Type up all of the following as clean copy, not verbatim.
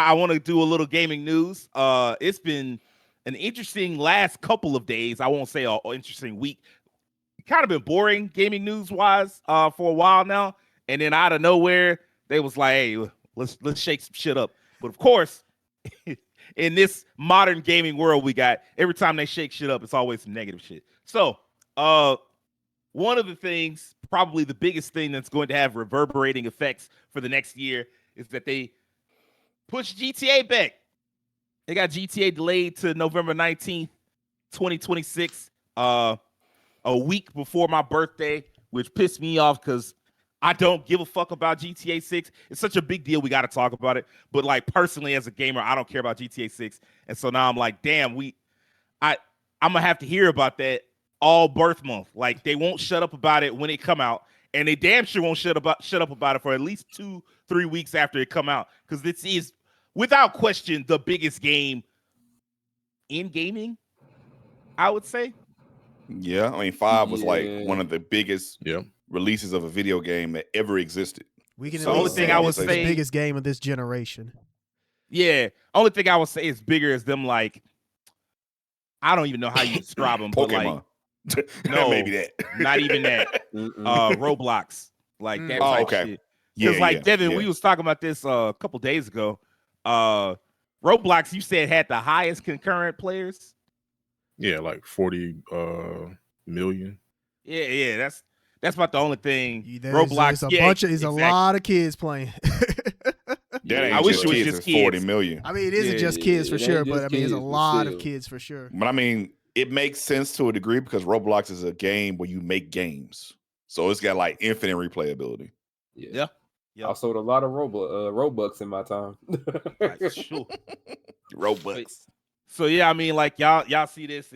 I want to do a little gaming news. It's been an interesting last couple of days. I won't say an interesting week. Kind of been boring gaming news wise for a while now, and then out of nowhere they was like, "Hey, let's shake some shit up." But of course, in this modern gaming world we got, every time they shake shit up, it's always some negative shit. So, one of the things, probably the biggest thing that's going to have reverberating effects for the next year, is that they push GTA back. They got GTA delayed to November 19th, 2026. A week before my birthday, which pissed me off because I don't give a fuck about GTA 6. It's such a big deal. We got to talk about it. But like personally, as a gamer, I don't care about GTA 6. And so now I'm like, damn, I'm gonna have to hear about that all birth month. Like they won't shut up about it when it come out, and they damn sure won't shut up about it for at least 2-3 weeks after it come out. Because this is without question the biggest game in gaming, I would say. Yeah, I mean, 5 was like one of the biggest releases of a video game that ever existed. We can the only thing I would say, the biggest game of this generation. Yeah, only thing I would say is bigger as them. Like, I don't even know how you describe them. Pokemon. But like, no, maybe that. Not even that. Roblox, like that type shit. Because like Devin, we was talking about this a couple days ago. Roblox, you said had the highest concurrent players. Yeah, like 40 million. Yeah, that's about the only thing. Roblox, there's a lot of kids playing. I wish it was just kids. 40 million. I mean, it isn't just kids for sure, but I mean, there's a lot of kids for sure. But I mean, it makes sense to a degree because Roblox is a game where you make games, so it's got like infinite replayability. Yeah. I sold a lot of Robux in my time. Sure. Robux. So yeah, I mean, like y'all see this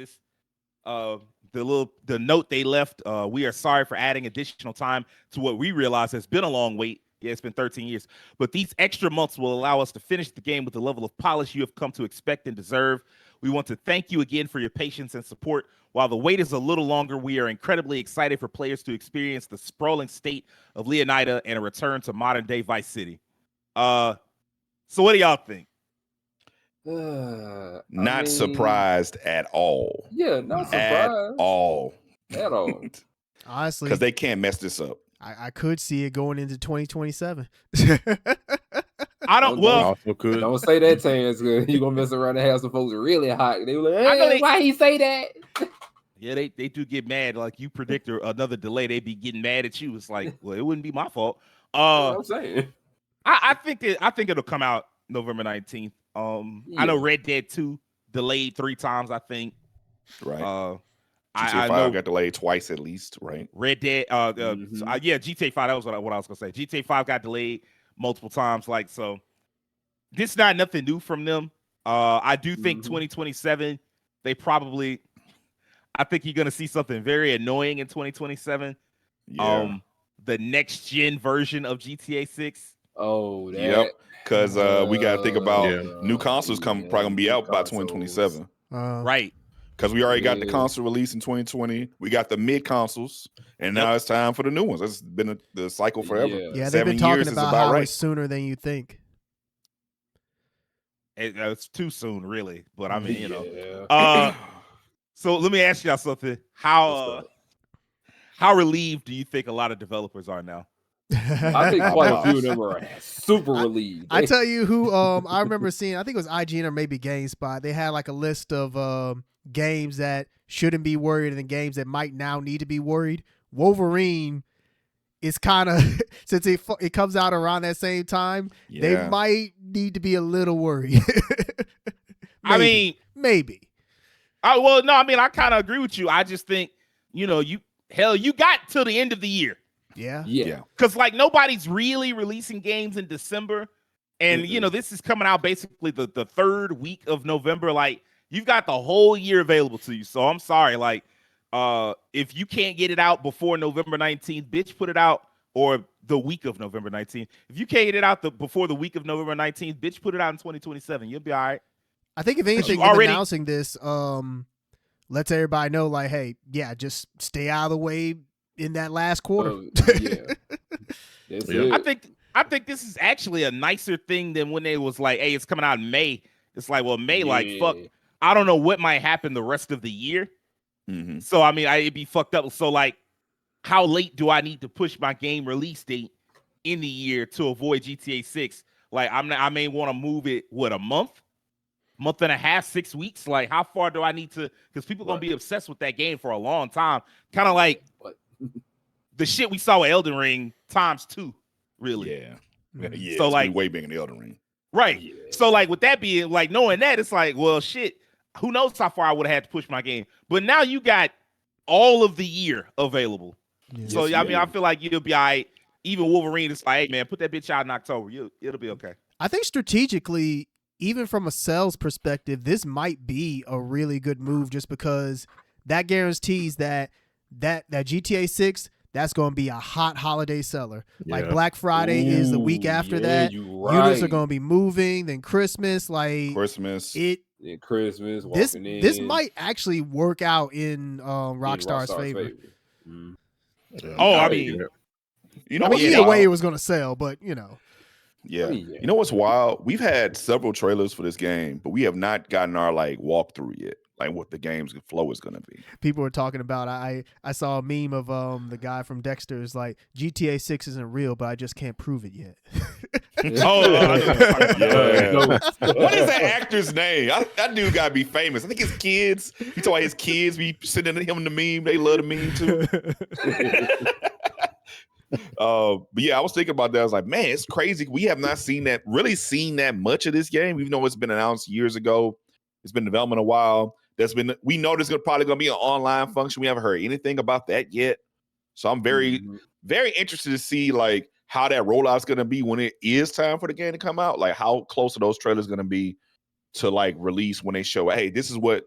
the note they left. We are sorry for adding additional time to what we realize has been a long wait. Yeah, it's been 13 years, but these extra months will allow us to finish the game with the level of polish you have come to expect and deserve. We want to thank you again for your patience and support. While the wait is a little longer, we are incredibly excited for players to experience the sprawling state of Leonida and a return to modern day Vice City. So what do y'all think? Not surprised at all. Yeah, not surprised at all. Honestly, because they can't mess this up. I could see it going into 2027. I don't. Well, don't say that, Terrence. You're gonna mess around and have some folks really hot. They were like, hey, why he say that? Yeah, they do get mad. Like you predict another delay, they be getting mad at you. It's like, well, it wouldn't be my fault. I'm saying. I think it'll come out November 19th. I know Red Dead 2 delayed 3 times, I think. Right. GTA 5 got delayed twice at least, right? Red Dead, GTA 5, that was what I was gonna say. GTA 5 got delayed multiple times, like, so this is not nothing new from them. I do think 2027, I think you're gonna see something very annoying in 2027. Yeah. The next gen version of GTA 6. Oh, that. Yep. Because we got to think about new consoles probably gonna be out by 2027. Right. Because we already got the console release in 2020. We got the mid consoles, and now it's time for the new ones. It's been the cycle forever. Yeah, they've been talking about how it's sooner than you think. It's too soon, really. But I mean, you know. So let me ask y'all something. How relieved do you think a lot of developers are now? I think quite a few of them are super relieved. I tell you who I remember seeing, I think it was IGN or maybe GameSpot. They had like a list of games that shouldn't be worried and games that might now need to be worried. Wolverine is kind of, since it comes out around that same time, they might need to be a little worried. Maybe. Well, no, I mean, I kind of agree with you. I just think, you got till the end of the year. Yeah. Because like nobody's really releasing games in December, and this is coming out basically the third week of November. Like you've got the whole year available to you. So I'm sorry, like if you can't get it out before November 19th, bitch, put it out, or the week of November 19th. If you can't get it out before the week of November 19th, bitch, put it out in 2027. You'll be all right. I think if anything, announcing this lets everybody know, like, hey, yeah, just stay out of the way in that last quarter. I think I think this is actually a nicer thing than when they was like, hey, it's coming out in May. It's like, well, May, like, fuck. I don't know what might happen the rest of the year. Mm-hmm. So, I mean, it'd be fucked up. So, like, how late do I need to push my game release date in the year to avoid GTA 6? Like, I may want to move it, a month and a half, 6 weeks? Like, how far do I need to? Because people are going to be obsessed with that game for a long time. Kind of like the shit we saw with Elden Ring ×2, really. Yeah. Yeah. So, it's like, way bigger than Elden Ring. Right. Yeah. So, like, with that being, like, knowing that, it's like, well, shit, who knows how far I would have had to push my game. But now you got all of the year available. Yeah. So, I mean, I feel like you'll be all right. Even Wolverine is like, hey, man, put that bitch out in October. It'll be okay. I think strategically, even from a sales perspective, this might be a really good move just because that guarantees that GTA 6, that's going to be a hot holiday seller. Yeah. Like Black Friday is the week after that. Units are going to be moving. Then Christmas, like Christmas. Christmas. This might actually work out in Rockstar's favor. Mm. Yeah. Oh, I mean, you know, I mean, what's either wild? way, it was going to sell, but you know. Yeah. Yeah. You know what's wild? We've had several trailers for this game, but we have not gotten our like walkthrough yet. Like what the game's flow is going to be. People were talking about. I saw a meme of the guy from Dexter is like GTA 6 isn't real, but I just can't prove it yet. Yeah. What is that actor's name? That dude got to be famous. I think his kids. He talking about his kids be sending him the meme. They love the meme too. But yeah, I was thinking about that. I was like, man, it's crazy. We have not seen that much of this game, even though it's been announced years ago. It's been in development a while. We know there's probably going to be an online function. We haven't heard anything about that yet. So I'm very, very interested to see like how that rollout's going to be when it is time for the game to come out. Like how close are those trailers going to be to like release when they show, hey, this is what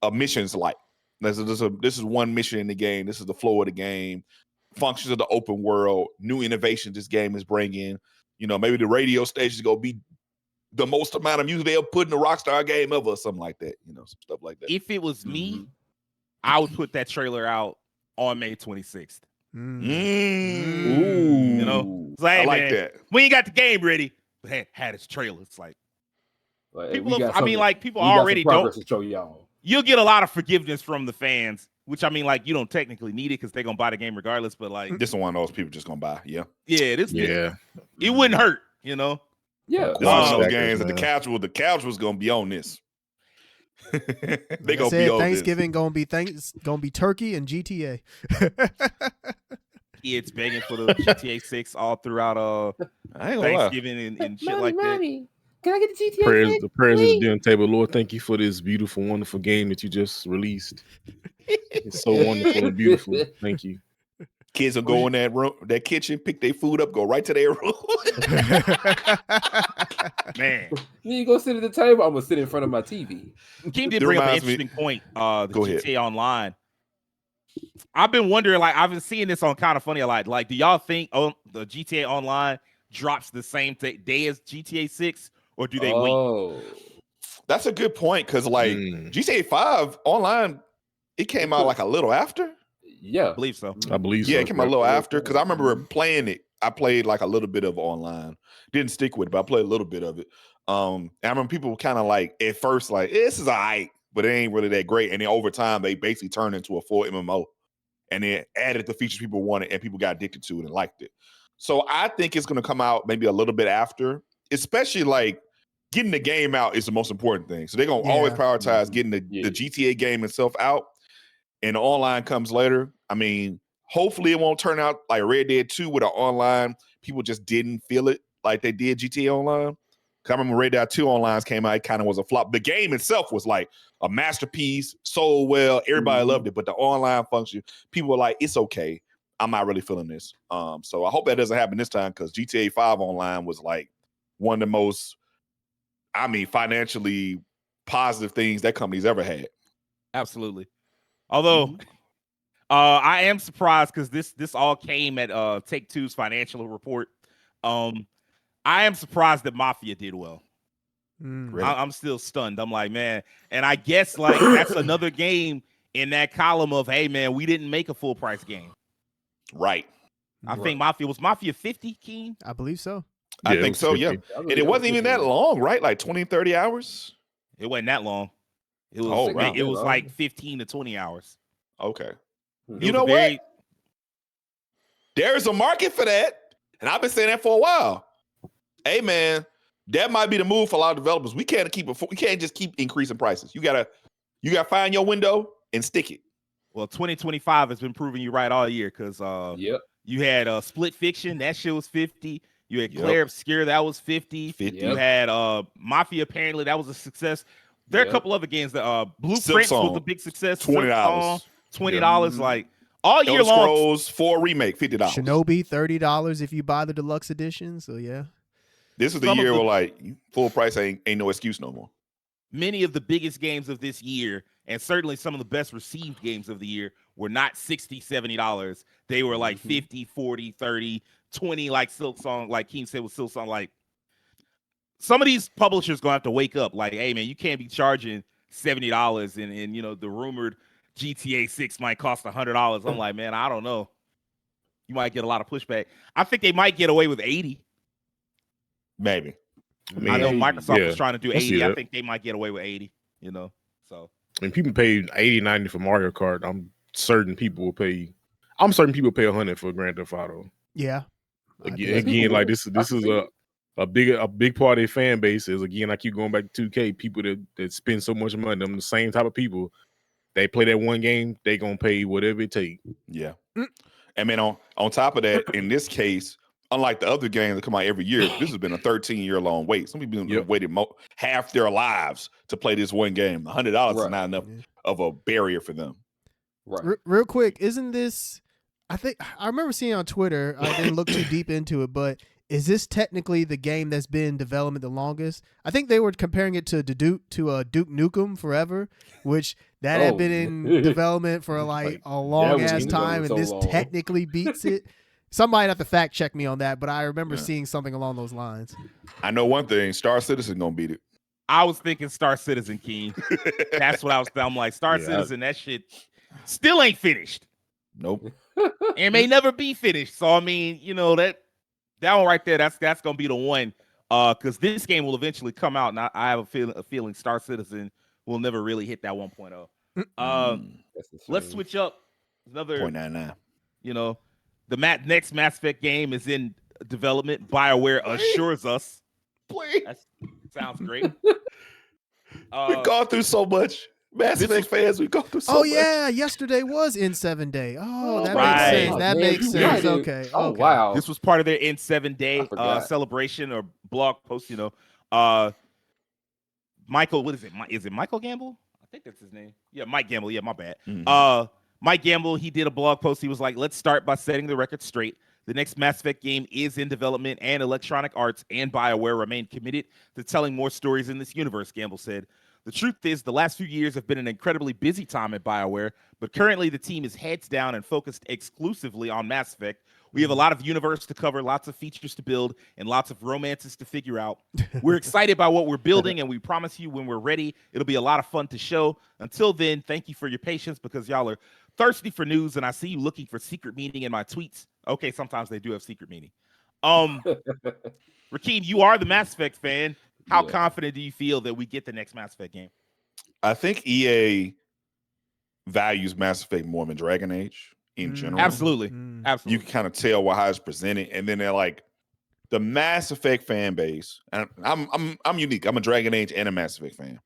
a mission's like. This is one mission in the game. This is the flow of the game. Functions of the open world, new innovations this game is bringing. You know, maybe the radio station is going to be the most amount of music they'll put in a Rockstar game ever or something like that. You know, some stuff like that. If it was me, I would put that trailer out on May 26th. Ooh. You know, it's like, I like man, that. We ain't got the game ready, but had its trailer. It's like people already don't. To show y'all. You'll get a lot of forgiveness from the fans, which I mean, like you don't technically need it because they're gonna buy the game regardless. But like, this is one of those people just gonna buy. Yeah, it wouldn't hurt. You know. Yeah, one of those games that the casuals gonna be on this. They gonna be on Thanksgiving this. gonna be turkey and GTA. Kids begging for the GTA 6 all throughout Thanksgiving and shit like that. Can I get the GTA 6? The prayers at the dinner table. Lord, thank you for this beautiful, wonderful game that you just released. It's so wonderful and beautiful. Thank you. Kids will go in that room, that kitchen, pick their food up, go right to their room. Man, you go sit at the table. I'm gonna sit in front of my TV. Keem did bring up an interesting point. The GTA Online. I've been wondering, like, I've been seeing this on Kind of Funny a lot. Like, do y'all think the GTA Online drops the same day as GTA 6, or do they wait? That's a good point because, like, GTA 5 Online, it came out like a little after. Yeah, I believe so. Yeah, it came out a little after because I remember playing it. I played like a little bit of online. Didn't stick with it, but I played a little bit of it. And I remember people were kind of like at first like this is all right, but it ain't really that great. And then over time, they basically turned into a full MMO, and then added the features people wanted, and people got addicted to it and liked it. So I think it's going to come out maybe a little bit after, especially like getting the game out is the most important thing. So they're going to always prioritize getting the GTA game itself out. And the online comes later. I mean, hopefully it won't turn out like Red Dead 2 with an online. People just didn't feel it like they did GTA Online. Because I remember Red Dead 2 Online came out, it kind of was a flop. The game itself was like a masterpiece, sold well, everybody loved it. But the online function, people were like, it's okay. I'm not really feeling this. So I hope that doesn't happen this time because GTA 5 Online was like one of the most, financially positive things that company's ever had. Absolutely. Although I am surprised because this all came at Take-Two's financial report. I am surprised that Mafia did well. Really? I'm still stunned. I'm like, man, and I guess like that's another game in that column of, hey man, we didn't make a full price game. Right. I think Mafia was Mafia 50, Keen. I believe so. I Yeah, it think was so, 50. yeah. And it wasn't even that long, right? Like 20, 30 hours? It wasn't that long. It was Oh, wow. it was like 15 to 20 hours. Okay. It You was know a very, what? There's a market for that. And I've been saying that for a while. Hey, man, that might be the move for a lot of developers. We can't just keep increasing prices. You gotta find your window and stick it. Well, 2025 has been proving you right all year because you had Split Fiction, that shit was 50. You had Claire Obscure, that was 50. 50. You had Mafia, apparently that was a success. There are a couple other games that Blueprints was a big success. $20. $20, like all year Elder long. Scrolls 4 remake, $50. Shinobi, $30 if you buy the deluxe edition. So yeah. This is the year where like full price ain't no excuse no more. Many of the biggest games of this year, and certainly some of the best received games of the year, were not $60, $70. They were like 50, 40, 30, 20, like Silksong, like Keen said with Silksong. Like, some of these publishers gonna have to wake up. Like, hey man, you can't be charging $70 and you know the rumored GTA 6 might cost $100. I'm like, man, I don't know. You might get a lot of pushback. I think they might get away with 80. Maybe. I know Microsoft was trying to do 80. I that. think they might get away with 80, you know. So And people pay 80, 90 for Mario Kart. I'm certain people pay 100 for Grand Theft Auto. Yeah. Again, like this is a big part of their fan base is, again, I keep going back to 2K, people that spend so much money. Them the same type of people. They play that one game, they gonna pay whatever it takes. Yeah. And then on top of that, in this case, unlike the other games that come out every year, this has been a 13-year-long wait. Some people have waited half their lives to play this one game. $100 is not enough of a barrier for them. Right. Real quick, isn't this? I think I remember seeing on Twitter. I didn't look too deep into it, but is this technically the game that's been in development the longest? I think they were comparing it to Duke Nukem Forever, which that had been in development for like a long ass time, and this technically beats it. Somebody have to fact check me on that, but I remember seeing something along those lines. I know one thing: Star Citizen gonna beat it. I was thinking Star Citizen, King. That's what I was. I'm like Star Citizen. That shit still ain't finished. Nope. And may never be finished. So I mean, you know that one right there. That's gonna be the one. Because this game will eventually come out, and I have a feeling Star Citizen will never really hit that 1.0. Let's switch up. Another 0.99. You know, the next Mass Effect game is in development. BioWare assures us. Please. That sounds great. We've gone through so much. Mass Effect fans, we've gone through so much. Oh yeah, yesterday was in 7 Day. Oh, that right. makes sense. That makes sense. Okay. Oh wow. This was part of their in 7 day celebration or blog post. You know, Michael. What is it? Is it Michael Gamble? I think that's his name. Yeah, Mike Gamble. Yeah, my bad. Mike Gamble. He did a blog post. He was like, "Let's start by setting the record straight. The next Mass Effect game is in development, and Electronic Arts and BioWare remain committed to telling more stories in this universe," Gamble said. The truth is, the last few years have been an incredibly busy time at BioWare, but currently the team is heads down and focused exclusively on Mass Effect. We have a lot of universe to cover, lots of features to build, and lots of romances to figure out. We're excited by what we're building, and we promise you when we're ready, it'll be a lot of fun to show. Until then, thank you for your patience because y'all are thirsty for news, and I see you looking for secret meaning in my tweets. Okay, sometimes they do have secret meaning. Rakeem, you are the Mass Effect fan. How confident do you feel that we get the next Mass Effect game? I think EA values Mass Effect more than Dragon Age in general. Absolutely. Absolutely. You can kind of tell how it's presented, and then they're like the Mass Effect fan base. And I'm unique. I'm a Dragon Age and a Mass Effect fan,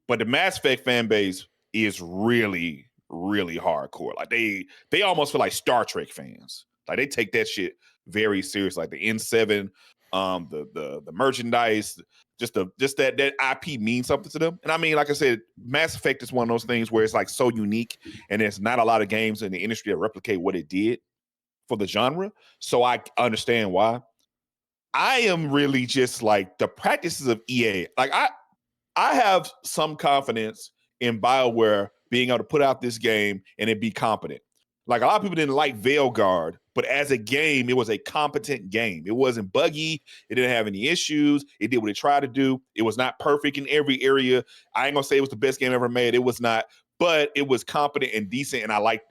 but the Mass Effect fan base is really, really hardcore. Like they almost feel like Star Trek fans. Like they take that shit very serious. Like the N7, the merchandise. Just that IP means something to them. And I mean, like I said, Mass Effect is one of those things where it's like so unique, and there's not a lot of games in the industry that replicate what it did for the genre. So I understand why. I am really just like the practices of EA. Like I have some confidence in BioWare being able to put out this game and it be competent. Like a lot of people didn't like Veilguard, but as a game, it was a competent game. It wasn't buggy. It didn't have any issues. It did what it tried to do. It was not perfect in every area. I ain't gonna say it was the best game ever made. It was not, but it was competent and decent, and I liked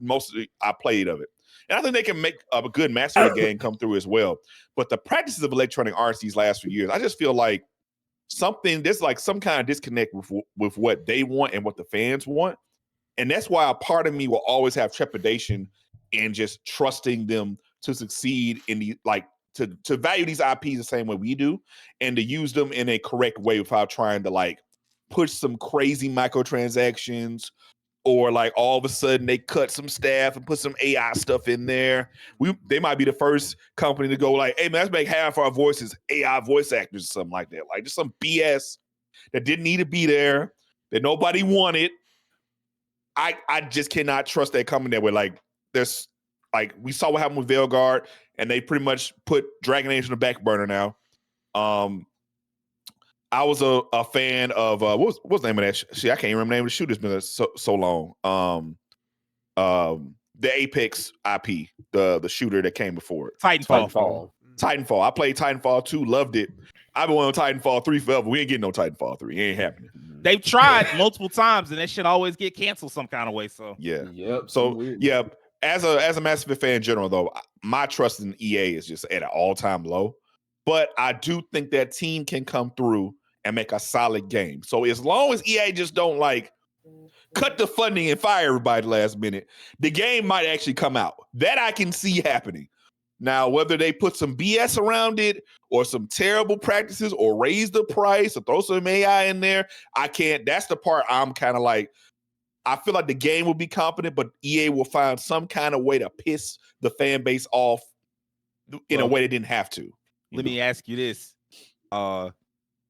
mostly I played of it. And I think they can make a good Mass Effect game come through as well. But the practices of Electronic Arts these last few years, I just feel like there's like some kind of disconnect with what they want and what the fans want. And that's why a part of me will always have trepidation in just trusting them to succeed in the to value these IPs the same way we do and to use them in a correct way without trying to like push some crazy microtransactions or like all of a sudden they cut some staff and put some AI stuff in there. They might be the first company to go like, hey man, let's make half our voices AI voice actors or something like that. Like just some BS that didn't need to be there, that nobody wanted. I just cannot trust that company that way. Like there's like we saw what happened with Veilguard, and they pretty much put Dragon Age on the back burner now. I was a fan of what's the name of that shit? I can't remember the name of the shoot. It's been so long. The Apex IP, the shooter that came before it. Titanfall. I played Titanfall 2, loved it. I've been on Titanfall 3 forever. We ain't getting no Titanfall 3. It ain't happening. They've tried multiple times, and that shit always get canceled some kind of way. So yeah. Yep. So yeah, as a Mass Effect fan in general, though, my trust in EA is just at an all-time low. But I do think that team can come through and make a solid game. So as long as EA just don't like cut the funding and fire everybody last minute, the game might actually come out. That I can see happening. Now, whether they put some BS around it or some terrible practices or raise the price or throw some AI in there, I can't. That's the part I'm kind of like, I feel like the game will be competent, but EA will find some kind of way to piss the fan base off in a way they didn't have to. Let me ask you this. Are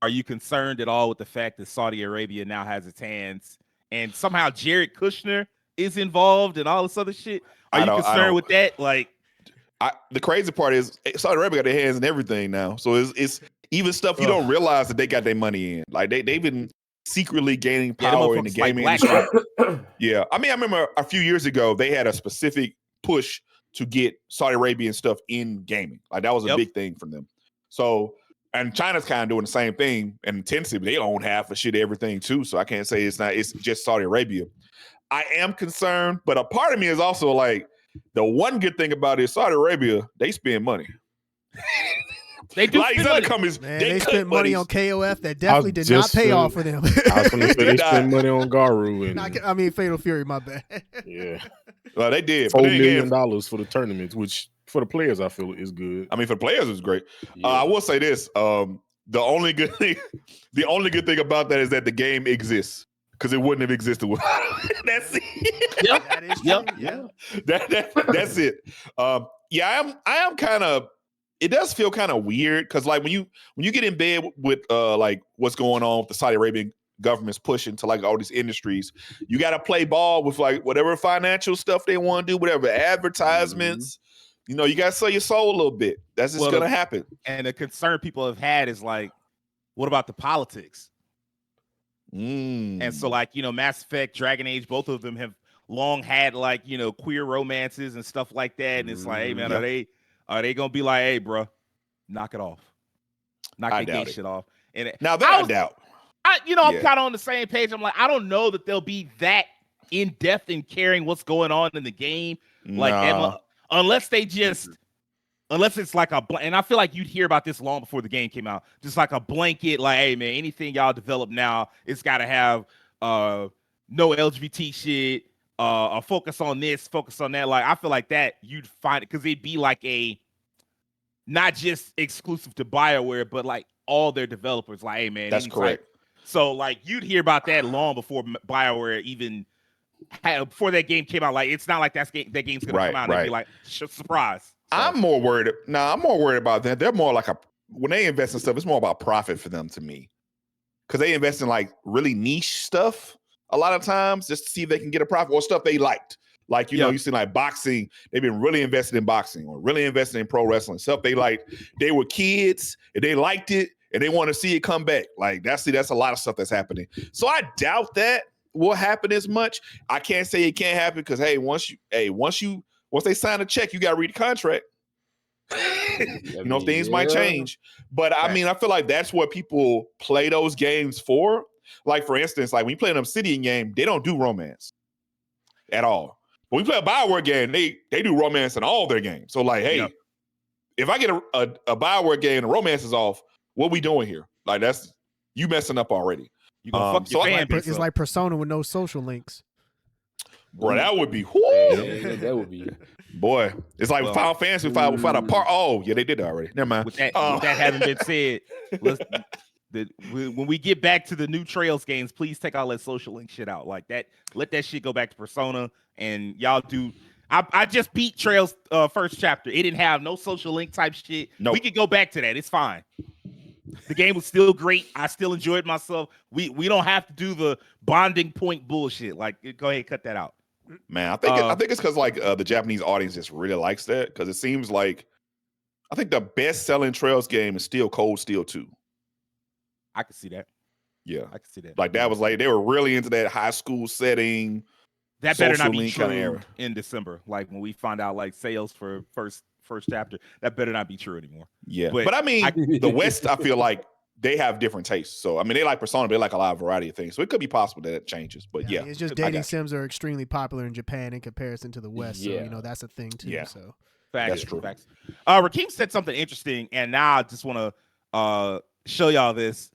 you concerned at all with the fact that Saudi Arabia now has its hands and somehow Jared Kushner is involved and all this other shit? Are you concerned with that? Like, the crazy part is Saudi Arabia got their hands in everything now. So it's even stuff you don't realize that they got their money in. Like they've been secretly gaining power in the gaming industry. Yeah. I mean, I remember a few years ago, they had a specific push to get Saudi Arabian stuff in gaming. Like that was a big thing for them. So, and China's kind of doing the same thing and intensively. They own half of shit, everything too. So I can't say it's just Saudi Arabia. I am concerned, but a part of me is also like, the one good thing about it is Saudi Arabia, they spend money. They do spend money. Companies, man, they spent money on KOF that definitely did not pay off for them. I was going to say they spent money on Garu. And, Fatal Fury, my bad. Yeah. Well, they did. $4 million for the tournaments, which for the players, I feel is good. I mean, for the players, it's great. Yeah. I will say this. The only good thing about that is that the game exists. Because it wouldn't have existed without it. That's it. Yep. That is true. Yeah. That's it. I am kind of. It does feel kind of weird because like when you get in bed with like what's going on with the Saudi Arabian government's pushing to like all these industries, you got to play ball with like whatever financial stuff they want to do, whatever advertisements. You know, you got to sell your soul a little bit. That's just gonna happen. And the concern people have had is like, what about the politics? And so like, you know, Mass Effect, Dragon Age, both of them have long had like, you know, queer romances and stuff like that. And it's like, hey man, are they gonna be like, hey bro, knock it off, knock that gay shit off? And now that I doubt. I'm kind of on the same page. I'm like, I don't know that they'll be that in depth in caring what's going on in the game, like unless they just. Unless it's like and I feel like you'd hear about this long before the game came out. Just like a blanket, like, hey man, anything y'all develop now, it's got to have no LGBT shit, a focus on this, focus on that. Like I feel like that you'd find it because it'd be like a not just exclusive to BioWare, but like all their developers. Like, hey man, that's correct. So like you'd hear about that long before BioWare even before that game came out. Like it's not like that game's gonna come out and be like surprise. So. I'm more worried about that. They're more like when they invest in stuff, it's more about profit for them to me. Because they invest in like really niche stuff a lot of times just to see if they can get a profit or stuff they liked. Like, you know, you see like boxing, they've been really invested in boxing or really invested in pro wrestling, stuff they liked. They were kids and they liked it and they want to see it come back. Like that's a lot of stuff that's happening. So I doubt that will happen as much. I can't say it can't happen because once they sign a check, you got to read the contract. You know, things might change. But I mean, I feel like that's what people play those games for. Like, for instance, like when you play an Obsidian game, they don't do romance at all. when we play a BioWare game, they do romance in all their games. So like, hey, if I get a BioWare game and the romance is off, what we doing here? Like that's you messing up already. You gonna fuck your fan base It's up. like Persona with no social links. Bro, that would be that would be. Boy, it's like Final Fantasy without a part. Oh, yeah, they did that already. Never mind. With that having been said, when we get back to the new Trails games, please take all that social link shit out. Like that, let that shit go back to Persona, and y'all do. I just beat Trails first chapter. It didn't have no social link type shit. Nope. We could go back to that. It's fine. The game was still great. I still enjoyed myself. We don't have to do the bonding point bullshit. Like, go ahead, cut that out. Man, I think it's because like the Japanese audience just really likes that because it seems like I think the best selling Trails game is still Cold Steel 2. I can see that. Yeah, I can see that. Like that was like they were really into that high school setting. That better not be link true kinda era. in December. Like when we find out like sales for first chapter, that better not be true anymore. Yeah, but I mean the West, I feel like they have different tastes. So I mean they like Persona, but they like a lot of variety of things. So it could be possible that it changes. But yeah, I mean, it's just dating sims are extremely popular in Japan in comparison to the West. So you know that's a thing too. Yeah. So that's true. Facts. Rakeem said something interesting, and now I just want to show y'all this.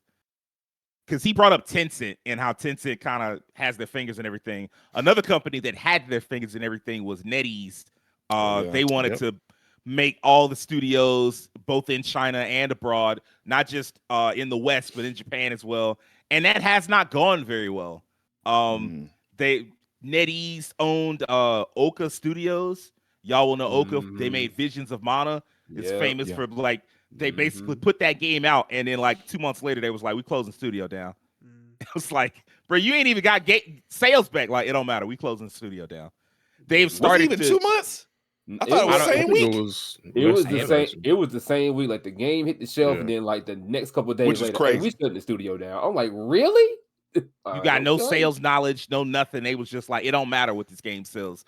Because he brought up Tencent and how Tencent kind of has their fingers in everything. Another company that had their fingers in everything was NetEase. They wanted to make all the studios, both in China and abroad, not just in the West, but in Japan as well. And that has not gone very well. NetEase owned Oka Studios. Y'all will know Oka. They made Visions of Mana. It's famous for like, they basically put that game out, and then like 2 months later, they was like, "We closing the studio down." It was like, bro, you ain't even got sales back. Like, it don't matter. We closing the studio down. They've started was it even 2 months. I thought it was the same week. It was the same week. Like the game hit the shelf, and then like the next couple of days Which is later, crazy. we shut the studio down. I'm like, really? You got no sales knowledge, no nothing. They was just like, it don't matter what this game sells.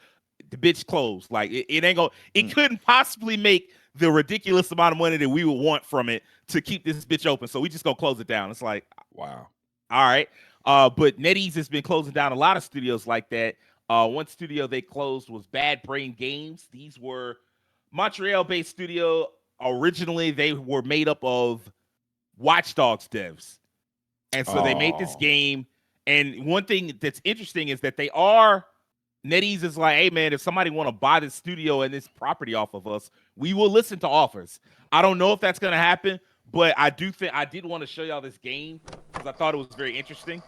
The bitch closed. Like it ain't gonna. It couldn't possibly make the ridiculous amount of money that we would want from it to keep this bitch open. So we just gonna close it down. It's like, wow. All right. But NetEase has been closing down a lot of studios like that. One studio they closed was Bad Brain Games. These were Montreal-based studio. Originally, they were made up of Watch Dogs devs. And so they made this game. And one thing that's interesting is that NetEase is like, hey, man, if somebody want to buy this studio and this property off of us, we will listen to offers. I don't know if that's going to happen, but I do think I did want to show y'all this game because I thought it was very interesting.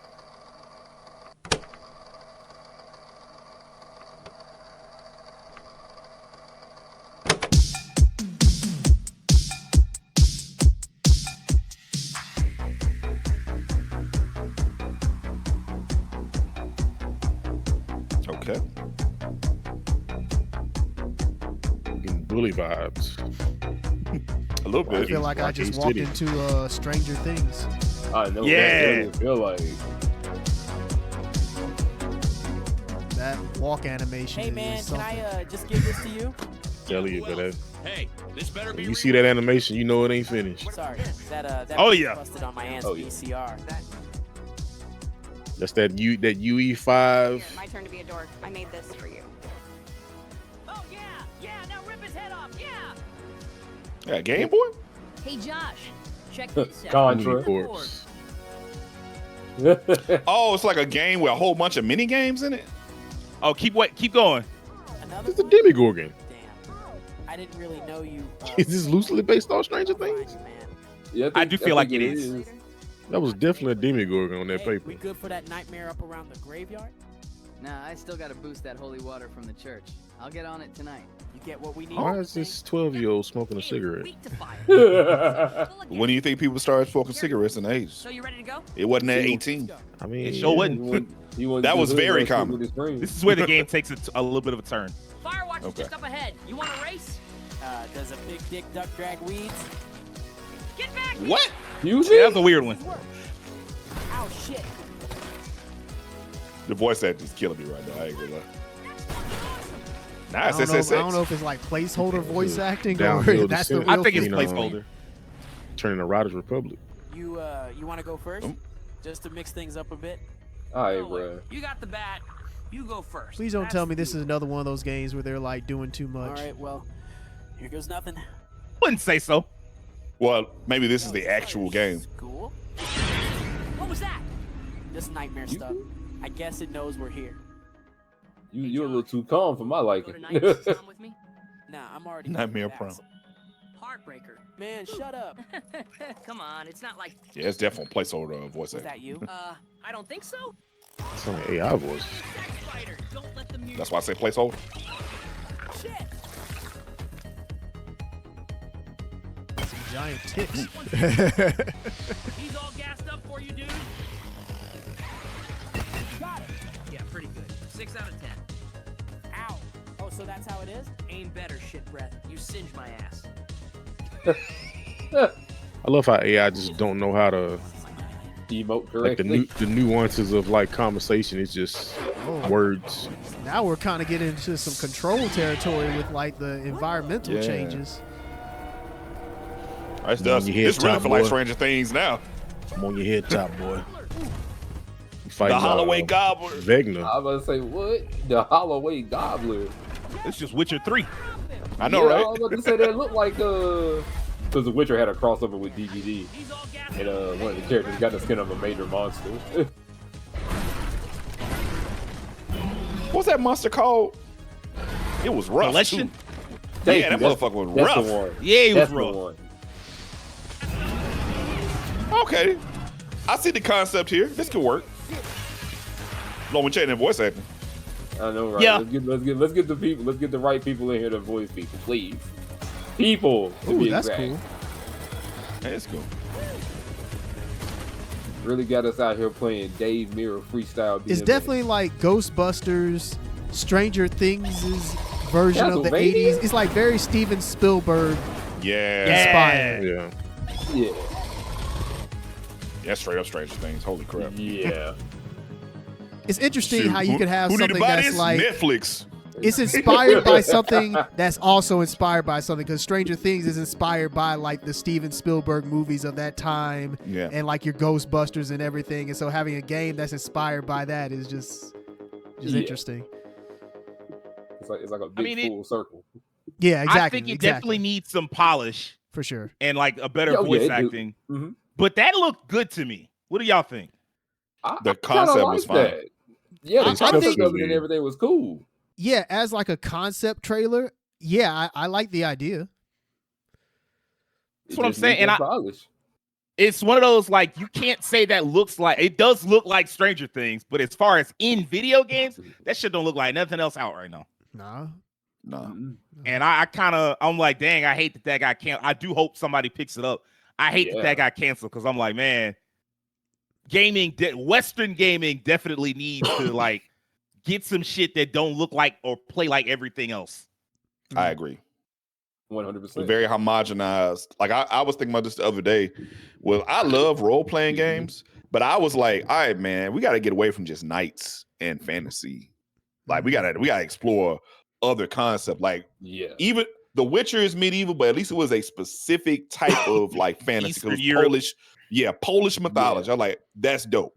Okay. Getting bully vibes. A little bit. I feel like I just walked into Stranger Things. I know. Yeah. That feel like that walk animation. Hey man, can I just give this to you? Tell you, but hey, this better be. You see that animation, you know it ain't finished. Sorry, that busted on my aunt's VCR. That's that UE5. My turn to be a dork. I made this for you. Oh yeah, now rip his head off, yeah. Yeah, Game Boy? Hey Josh, check this out. Contra. Oh, it's like a game with a whole bunch of mini games in it. Oh, keep going. It's a Demigorgon. Damn, I didn't really know you. Is this loosely based on Stranger Things? Yeah, I do feel like it is. That was definitely a Demigorgon on that paper. We good for that nightmare up around the graveyard? Nah, I still gotta boost that holy water from the church. I'll get on it tonight. You get what we need? Why is this 12-year-old smoking a cigarette? When do you think people started smoking cigarettes in the 80s? So you ready to go? It wasn't at 18. I mean, It sure wasn't. That was very common. This is where the game takes a little bit of a turn. Firewatch is just up ahead. You want to race? Does a big dick duck drag weeds? Get back! What? Yeah, that was a weird one. Ow, shit. The voice acting is killing me right now. I ain't gonna lie. Nah, I don't know if it's like placeholder voice acting or that's the real I think it's thing. placeholder. Turning to Riders Republic. You want to go first? Just to mix things up a bit? All right, bro. You got the bat. You go first. Please don't tell me this is another one of those games where they're like doing too much. All right, well, here goes nothing. Wouldn't say so. Well, maybe this is the actual game. Cool. What was that? This nightmare stuff. I guess it knows we're here. You're a little too calm for my liking. Come with me? Nah, I'm already Nightmare Prime. Heartbreaker. Man, shut up. Come on, it's not like. Yeah, it's definitely placeholder voice Was acting. that you? I don't think so. It's on the AI voice. Spider, don't let the music. That's why I say placeholder. Shit. Some giant ticks. He's all gassed up for you, dude. Got it. Yeah, pretty good. 6 out of 10. Ow. Oh, so that's how it is? Aim better, shit breath. You singed my ass. I love how AI just don't know how to Emote like correctly. the nuances of like conversation. It's just words. Now we're kind of getting into some control territory with like the environmental Yeah. changes. This does. Your head This really top, feel like boy. Stranger Things now. I'm on your head top, boy. You The fighting, Holloway Gobbler. Vecna. I was about to say, what? The Holloway Gobbler. It's just Witcher 3. I know, Yeah, right? I was about to say that looked like because The Witcher had a crossover with DVD, and one of the characters got the skin of a major monster. What's that monster called? It was rough. Collection? Too. Thank Yeah, you. that motherfucker was That's rough. the one. Yeah, he was That's rough. the one. Okay. I see the concept here. This could work. Long with changing that voice acting. I know, right? Yeah. Let's get the people. Let's get the right people in here to voice people, please. People. to Ooh, be that's exact. cool. That's cool. Really got us out here playing Dave Mirror freestyle. It's BMX. definitely like Ghostbusters, Stranger Things' version of the Castlevania? 80s. It's like very Steven Spielberg Yeah. inspired. Yeah. Yeah. Yeah, straight up Stranger Things. Holy crap. Yeah. It's interesting Shoot, how you could have who need to something buy that's this? like Netflix. it's inspired by something that's also inspired by something, because Stranger Things is inspired by like the Steven Spielberg movies of that time, Yeah. and like your Ghostbusters and everything. And so having a game that's inspired by that is just Yeah. interesting. It's like a big full circle. Yeah, exactly. I think it exactly. definitely needs some polish for sure and like a better Yeah, voice it do. acting. Mhm. But that looked good to me. What do y'all think? The I kinda concept was liked fine. that. Yeah, the I concept think- of it and everything was cool. Yeah, as like a concept trailer, yeah, I like the idea. That's what I'm saying. And it's one of those like you can't say that looks like it does look like Stranger Things, but as far as in video games, that shit don't look like nothing else out right now. Nah. No. And I'm like, dang, I hate that got canceled. I do hope somebody picks it up. I hate that got canceled because I'm like, man, Western gaming definitely needs to like get some shit that don't look like or play like everything else. I agree. 100%. Very homogenized. Like I was thinking about this the other day. Well, I love role-playing games, but I was like, all right, man, we got to get away from just knights and fantasy. Like we gotta explore other concept. Like even The Witcher is medieval, but at least it was a specific type of like fantasy. Eastern It was Europe. Polish mythology. I'm like, that's dope.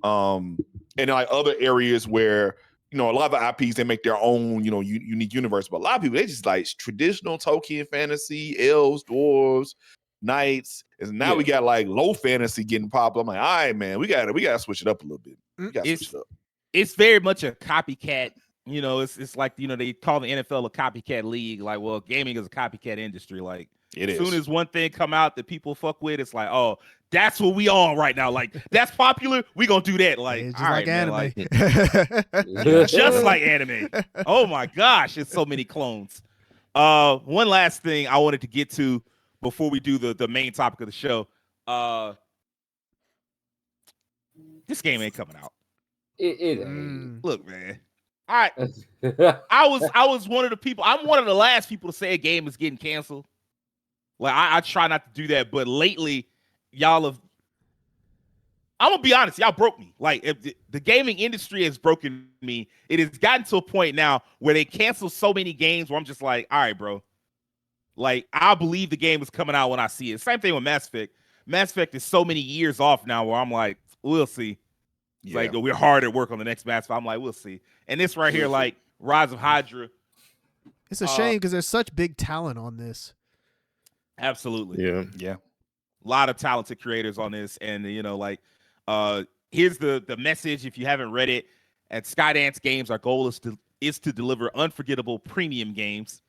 And like other areas where, you know, a lot of the IPs, they make their own, you know, unique universe. But a lot of people, they just like traditional Tolkien fantasy, elves, dwarves, knights. And now we got like low fantasy getting popular. I'm like, all right, man, we gotta switch it up a little bit. We gotta switch it up. It's very much a copycat. You know, it's like, you know, they call the NFL a copycat league. Like, well, gaming is a copycat industry. Like, as soon as one thing come out that people fuck with, it's like, oh, that's what we on right now. Like, that's popular. We gonna do that. Like, It's just all like right, man, anime. just like anime. Oh my gosh, it's so many clones. One last thing I wanted to get to before we do the main topic of the show. This game ain't coming out. It ain't. Look, man. I was one of the people. I'm one of the last people to say a game is getting canceled. Like I try not to do that, but lately, y'all have. I'm gonna be honest, y'all broke me. Like if the gaming industry has broken me. It has gotten to a point now where they cancel so many games where I'm just like, all right, bro. Like I believe the game is coming out when I see it. Same thing with Mass Effect. Mass Effect is so many years off now where I'm like, we'll see. It's like we're hard at work on the next Mass Effect. I'm like, we'll see. And this right here, like Rise of Hydra. It's a shame because there's such big talent on this. Absolutely. Yeah. A lot of talented creators on this, and here's the message. If you haven't read it, at Skydance Games, our goal is to deliver unforgettable premium games.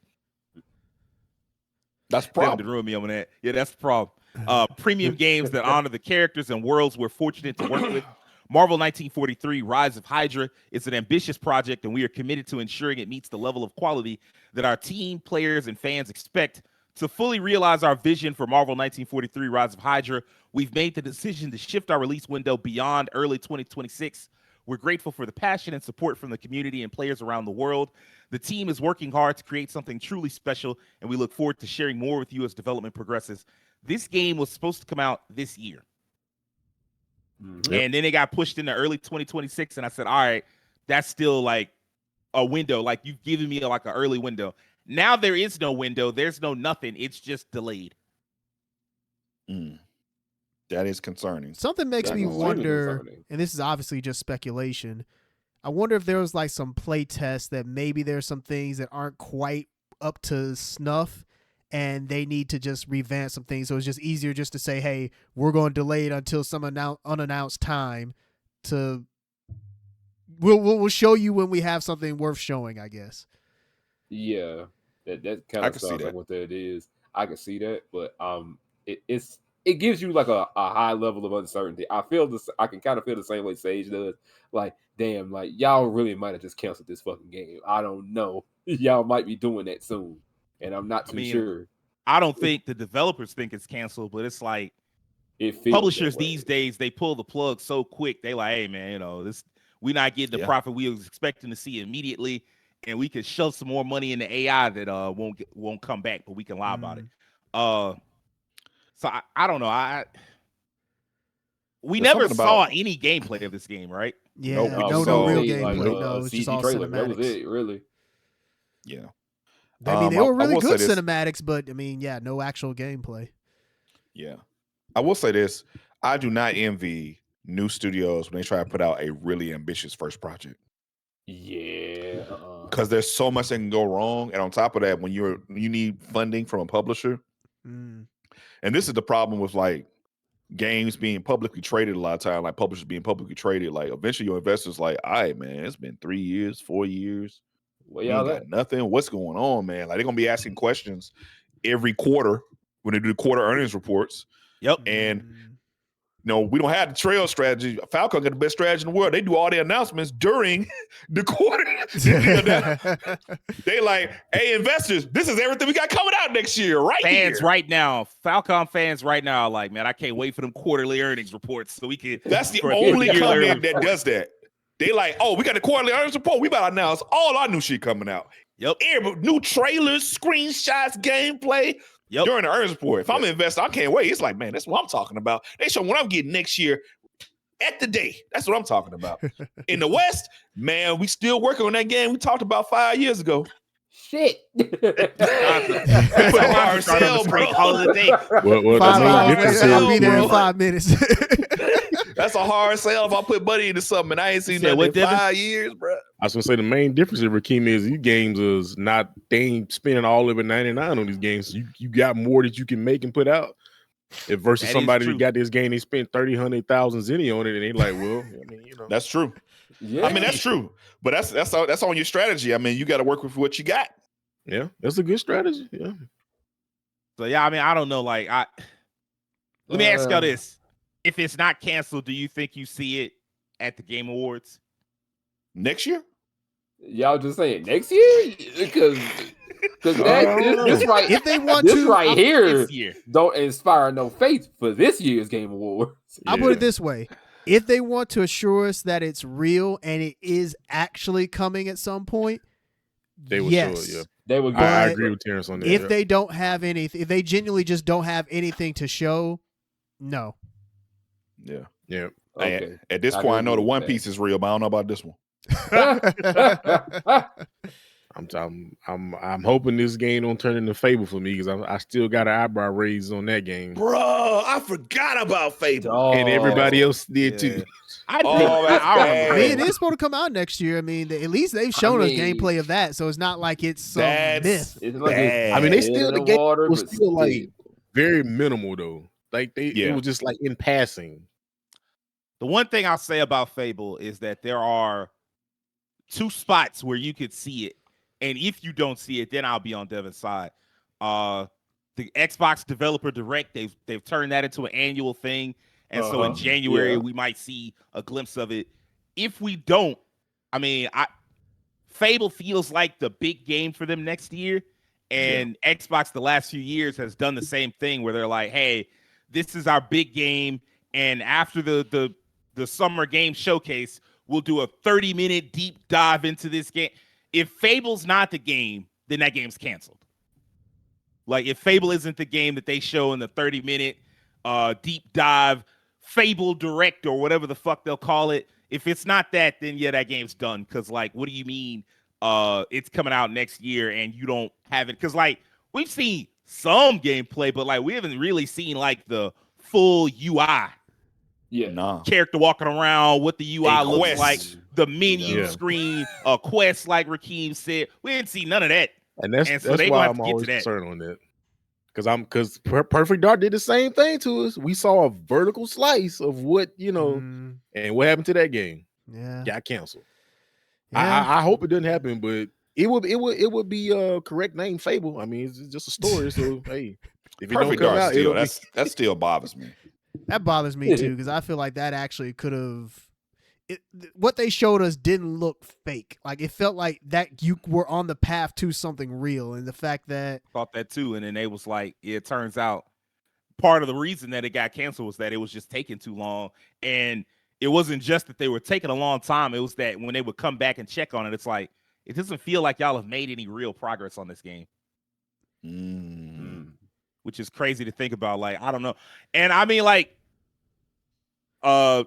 That's the problem. Ruin me on that. Yeah, that's the problem. Premium games that honor the characters and worlds we're fortunate to work with. Marvel 1943 Rise of Hydra is an ambitious project, and we are committed to ensuring it meets the level of quality that our team, players, and fans expect. To fully realize our vision for Marvel 1943 Rise of Hydra, we've made the decision to shift our release window beyond early 2026. We're grateful for the passion and support from the community and players around the world. The team is working hard to create something truly special, and we look forward to sharing more with you as development progresses. This game was supposed to come out this year. And then it got pushed into early 2026, and I said, all right, that's still like a window. Like, you've given me like an early window. Now there is no window. There's no nothing. It's just delayed. That is concerning. Something makes me wonder, and this is obviously just speculation, I wonder if there was like some play test that maybe there's some things that aren't quite up to snuff and they need to just revamp some things. So it's just easier just to say, hey, we're going to delay it until some unannounced time to we'll show you when we have something worth showing, I guess. Yeah, that kind of sounds like what that is. I can see that, but it gives you like a high level of uncertainty. I can kind of feel the same way Sage does. Like, damn, like y'all really might have just canceled this fucking game. I don't know. Y'all might be doing that soon, and I'm not too sure. I don't think the developers think it's canceled, but it's like publishers these days, they pull the plug so quick. They like, hey man, we're not getting the profit we was expecting to see immediately, and we could shove some more money into AI that won't come back, but we can lie about it. So I don't know. We never saw any gameplay of this game, right? Yeah, no real gameplay. No, it's just all trailer. cinematics. That was it, really. Yeah. I mean, they were really good cinematics, but I mean, yeah, no actual gameplay. Yeah. I will say this. I do not envy new studios when they try to put out a really ambitious first project. Yeah. Because there's so much that can go wrong. And on top of that, when you need funding from a publisher, and this is the problem with like games being publicly traded a lot of time, like publishers being publicly traded, like eventually your investors like, all right, man, it's been 3 years, 4 years. Well, you ain't got nothing. What's going on, man? Like they're gonna be asking questions every quarter when they do the quarter earnings reports. Yep. And we don't have the trail strategy. Falcon got the best strategy in the world. They do all their announcements during the quarter. They like, hey, investors, this is everything we got coming out next year, right? Fans right now, Falcon fans right now are like, man, I can't wait for them quarterly earnings reports so we can. That's the only company that does that. They like, oh, we got the quarterly earnings report. We about to announce all our new shit coming out. Yep. New trailers, screenshots, gameplay. Yep. During the earnings report. If I'm an investor, I can't wait. It's like, man, that's what I'm talking about. They show what I'm getting next year at the day. That's what I'm talking about. In the West, man, we still working on that game we talked about 5 years ago. Shit. Hard sell, bro. I'll be there in 5 minutes. That's a hard sell if I put money into something and I ain't seen that in 5 years, bro. I was gonna say the main difference in Rakim is these games is not they ain't spending all of it 99 on these games. You got more that you can make and put out. If versus somebody that got this game, they spent 100,000 zenny on it, and they like, well, I mean, that's true. Yeah, I mean that's true, but that's on your strategy. I mean, you got to work with what you got. Yeah, that's a good strategy. Yeah. So yeah, I mean, I don't know. Like, let me ask y'all this: if it's not canceled, do you think you see it at the Game Awards next year? Y'all just saying next year because this right, if they want this to, right here don't inspire no faith for this year's Game Awards. I'll put it this way: if they want to assure us that it's real and it is actually coming at some point, they will show it. Yeah, they will. I agree with Terrence on that. If they don't have anything, if they genuinely just don't have anything to show, no. Yeah. Yeah. Okay. At this point, I know the One Piece is real, but I don't know about this one. I'm hoping this game don't turn into Fable for me because I still got an eyebrow raised on that game. Bro, I forgot about Fable. And everybody else did too. I bad. I mean, it is supposed to come out next year. I mean, at least they've shown us gameplay of that, so it's not like it's some myth. It's like it's I mean, they still the game water, was but still like very minimal though. Like it was just like in passing. The one thing I'll say about Fable is that there are 2 spots where you could see it, and if you don't see it, then I'll be on Devin's side. The Xbox Developer Direct, they've turned that into an annual thing, and so in January we might see a glimpse of it. If we don't, I mean, Fable feels like the big game for them next year, and Xbox the last few years has done the same thing where they're like, hey, this is our big game, and after the summer game showcase, we'll do a 30-minute deep dive into this game. If Fable's not the game, then that game's canceled. Like, if Fable isn't the game that they show in the 30-minute deep dive, Fable Direct or whatever the fuck they'll call it, if it's not that, then yeah, that game's done. Because, like, what do you mean it's coming out next year and you don't have it? Because, like, we've seen some gameplay, but, like, we haven't really seen, like, the full UI. Yeah, nah. Character walking around, what the UI looks like, the menu screen, a quest, like Rakeem said. We didn't see none of that. And that's why I'm always concerned on that. Because Perfect Dark did the same thing to us. We saw a vertical slice of what, and what happened to that game? Yeah. Got canceled. Yeah. I hope it doesn't happen, but it would be a correct name, Fable. I mean, it's just a story. So hey, if it Perfect don't come Dark out, that still bothers me. That bothers me too, because I feel like that actually could have. What they showed us didn't look fake. Like, it felt like that you were on the path to something real, and the fact that thought that too, and then they was like, it turns out part of the reason that it got canceled was that it was just taking too long, and it wasn't just that they were taking a long time. It was that when they would come back and check on it, it's like it doesn't feel like y'all have made any real progress on this game. Which is crazy to think about. Like, I don't know. And I mean, like,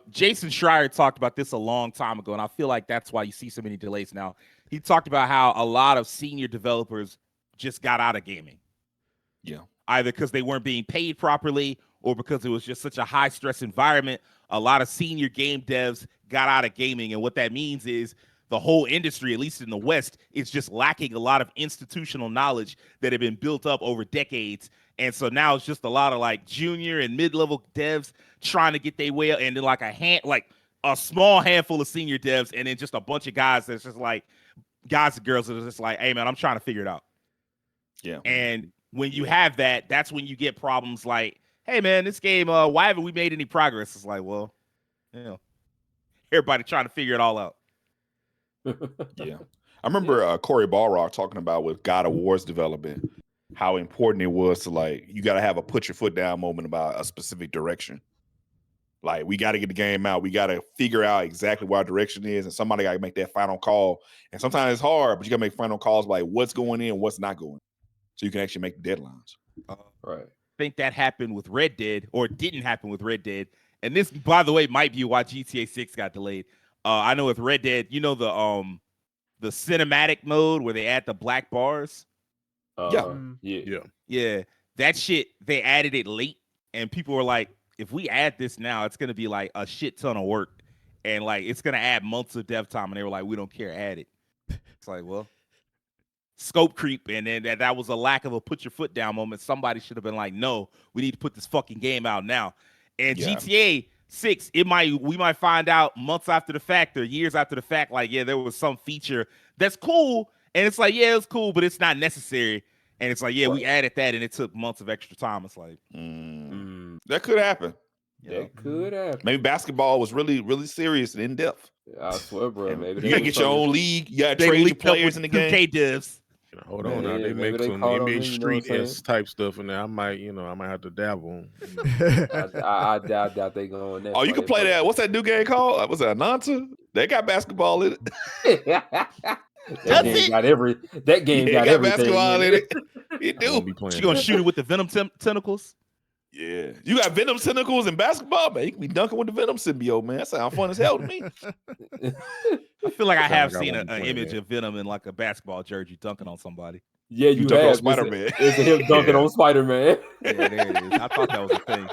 Jason Schreier talked about this a long time ago, and I feel like that's why you see so many delays now. He talked about how a lot of senior developers just got out of gaming. Yeah. Either because they weren't being paid properly or because it was just such a high-stress environment. A lot of senior game devs got out of gaming, and what that means is the whole industry, at least in the West, is just lacking a lot of institutional knowledge that had been built up over decades. And so now it's just a lot of like junior and mid-level devs trying to get their way up, and then like a small handful of senior devs, and then just a bunch of guys that's just like guys and girls that are just like, hey man, I'm trying to figure it out. Yeah. And when you have that, that's when you get problems like, hey man, this game, why haven't we made any progress? It's like, well, everybody trying to figure it all out. Yeah. I remember Corey Balrock talking about with God of War's development, how important it was to, like, you got to have a put your foot down moment about a specific direction. Like, we got to get the game out. We got to figure out exactly what our direction is, and somebody got to make that final call. And sometimes it's hard, but you got to make final calls like what's going in, what's not going, so you can actually make the deadlines. Right. I think that happened with Red Dead, or didn't happen with Red Dead. And this, by the way, might be why GTA 6 got delayed. I know with Red Dead, the cinematic mode where they add the black bars. Yeah. That shit, they added it late, and people were like, if we add this now, it's gonna be like a shit ton of work, and like it's gonna add months of dev time. And they were like, we don't care, add it. It's like, well, scope creep, and then that was a lack of a put your foot down moment. Somebody should have been like, no, we need to put this fucking game out now. And GTA 6, we might find out months after the fact or years after the fact, like, yeah, there was some feature that's cool, and it's like, yeah, it's cool, but it's not necessary. And it's like, yeah, we added that, and it took months of extra time. It's like, that could happen. That could happen. Maybe basketball was really, really serious and in depth. I swear, bro. Maybe you gotta get your own league. You gotta trade your players in the game. 2K devs. Hold on, now they make some NBA Street type stuff, and I might have to dabble. I doubt they going there. Oh, you can play that. What's that new game called? Was that Ananta? They got basketball in it. That game got everything. Basketball in it. You do. You gonna shoot it with the venom tentacles? Yeah, you got Venom tentacles in basketball, man. You can be dunking with the Venom symbiote, man. That sounds fun as hell to me. I feel like I have Sound like I seen wanna an play image that. of Venom in like a basketball jersey dunking on somebody. Yeah, You you dunk on have. Spider-Man. It's him dunking Yeah. on Spider-Man. Yeah, there it is. I thought that was a thing.